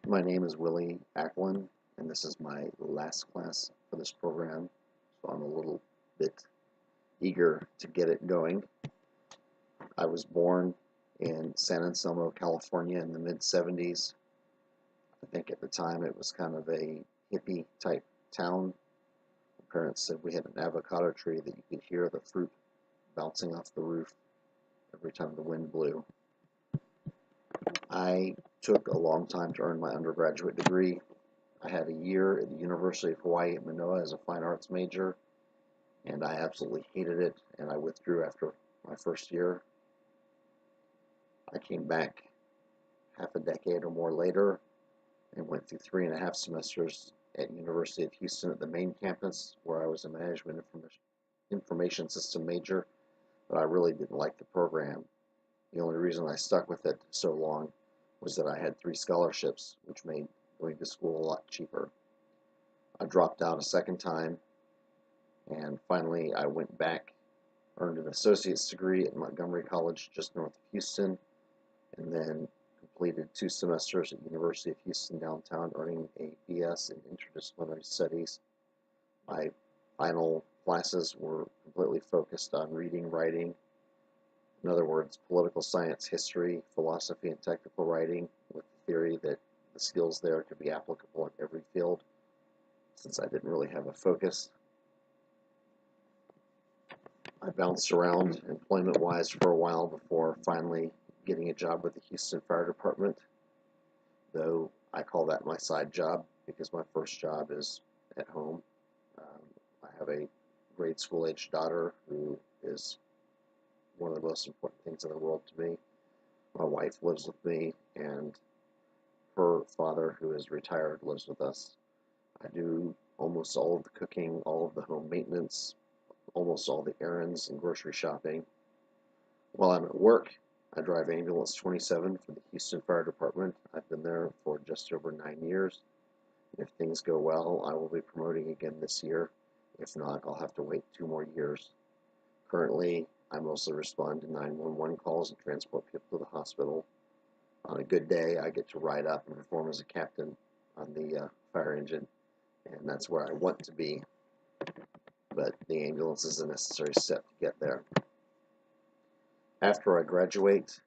My name is Willie Acklin, and this is my last class for this program, so I'm a little bit eager to get it going. I was born in San Anselmo, California in the mid-70s. I think at the time it was kind of a hippie type town. My parents said we had an avocado tree that you could hear the fruit bouncing off the roof every time the wind blew. I took a long time to earn my undergraduate degree. I had a year at the University of Hawaii at Manoa as a fine arts major, and I absolutely hated it, and I withdrew after my first year. I came back half a decade or more later and went through 3.5 semesters at University of Houston at the main campus, where I was a management information system major, but I really didn't like the program. The only reason I stuck with it so long was that I had 3 scholarships, which made going to school a lot cheaper. I dropped out a second time, and finally I went back, earned an associate's degree at Montgomery College just north of Houston, and then completed 2 semesters at University of Houston downtown, earning a BS in interdisciplinary studies. My final classes were completely focused on reading, writing, in other words, political science, history, philosophy, and technical writing, with the theory that the skills there could be applicable in every field, since I didn't really have a focus. I bounced around employment-wise for a while before finally getting a job with the Houston Fire Department, though I call that my side job because my first job is at home. I have a grade school-aged daughter who is one of the most important things in the world to me. My wife lives with me, and her father, who is retired, lives with us. I do almost all of the cooking, all of the home maintenance, almost all the errands and grocery shopping. While I'm at work, I drive Ambulance 27 for the Houston Fire Department. I've been there for just over 9 years. If things go well, I will be promoting again this year. If not, I'll have to wait 2 more years. Currently, I mostly respond to 911 calls and transport people to the hospital. On a good day, I get to ride up and perform as a captain on the fire engine, and that's where I want to be, but the ambulance is a necessary step to get there. After I graduate,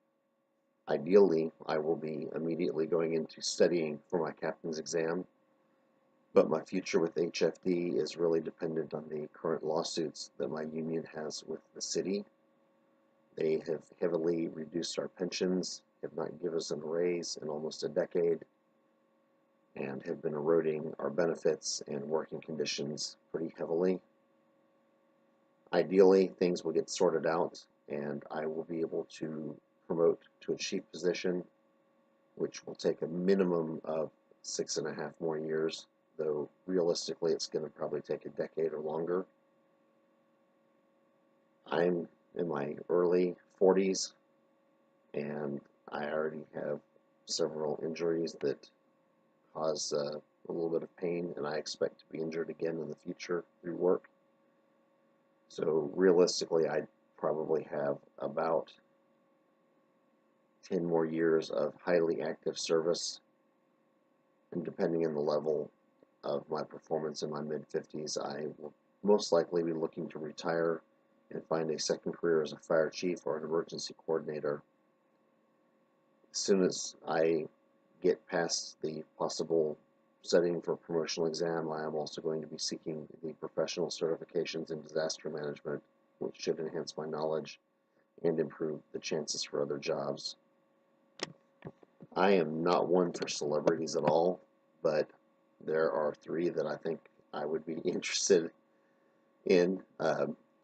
ideally, I will be immediately going into studying for my captain's exam, but my future with HFD is really dependent on the current lawsuits that my union has with the city. They have heavily reduced our pensions, have not given us a raise in almost a decade, and have been eroding our benefits and working conditions pretty heavily. Ideally, things will get sorted out, and I will be able to promote to a chief position, which will take a minimum of 6.5 more years, though realistically it's going to probably take a decade or longer. I'm in my early 40s, and I already have several injuries that cause a little bit of pain, and I expect to be injured again in the future through work. So realistically, I probably have about 10 more years of highly active service, and depending on the level of my performance in my mid-50s, I will most likely be looking to retire and find a second career as a fire chief or an emergency coordinator. As soon as I get past the possible studying for a promotional exam, I am also going to be seeking the professional certifications in disaster management, which should enhance my knowledge and improve the chances for other jobs. I am not one for celebrities at all, but there are 3 that I think I would be interested in.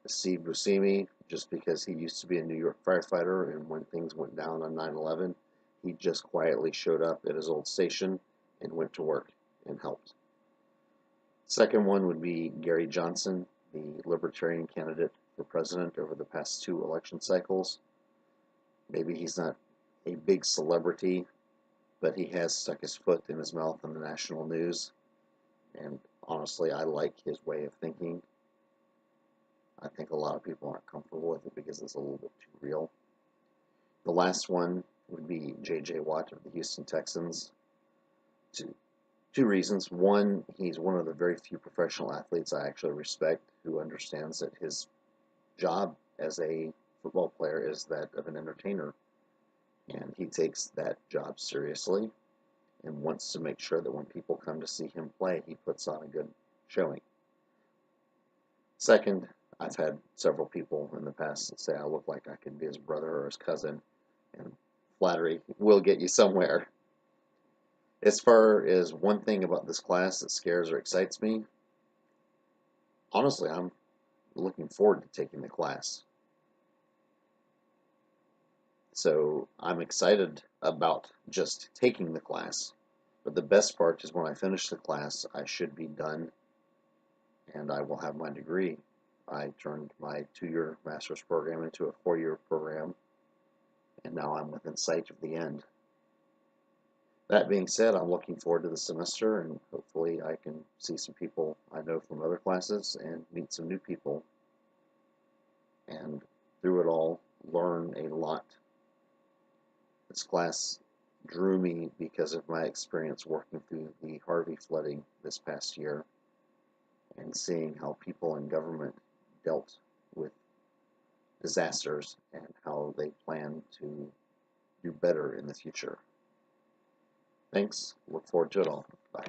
Steve Buscemi, just because he used to be a New York firefighter, and when things went down on 9/11, he just quietly showed up at his old station and went to work and helped. Second one would be Gary Johnson, the Libertarian candidate for president over the past 2 election cycles. Maybe he's not a big celebrity, but he has stuck his foot in his mouth in the national news, and honestly, I like his way of thinking. I think a lot of people aren't comfortable with it because it's a little bit too real. The last one would be J.J. Watt of the Houston Texans. two, two reasons. One, he's one of the very few professional athletes I actually respect who understands that his job as a football player is that of an entertainer, and he takes that job seriously and wants to make sure that when people come to see him play, he puts on a good showing. Second, I've had several people in the past say I look like I could be his brother or his cousin, and flattery will get you somewhere. As far as one thing about this class that scares or excites me, honestly, I'm looking forward to taking the class. So I'm excited about just taking the class. But the best part is when I finish the class, I should be done and I will have my degree. I turned my 2-year master's program into a 4-year program, and now I'm within sight of the end. That being said, I'm looking forward to the semester, and hopefully I can see some people I know from other classes and meet some new people, and through it all, learn a lot. This class drew me because of my experience working through the Harvey flooding this past year and seeing how people in government dealt with disasters and how they plan to do better in the future. Thanks. Look forward to it all. Bye.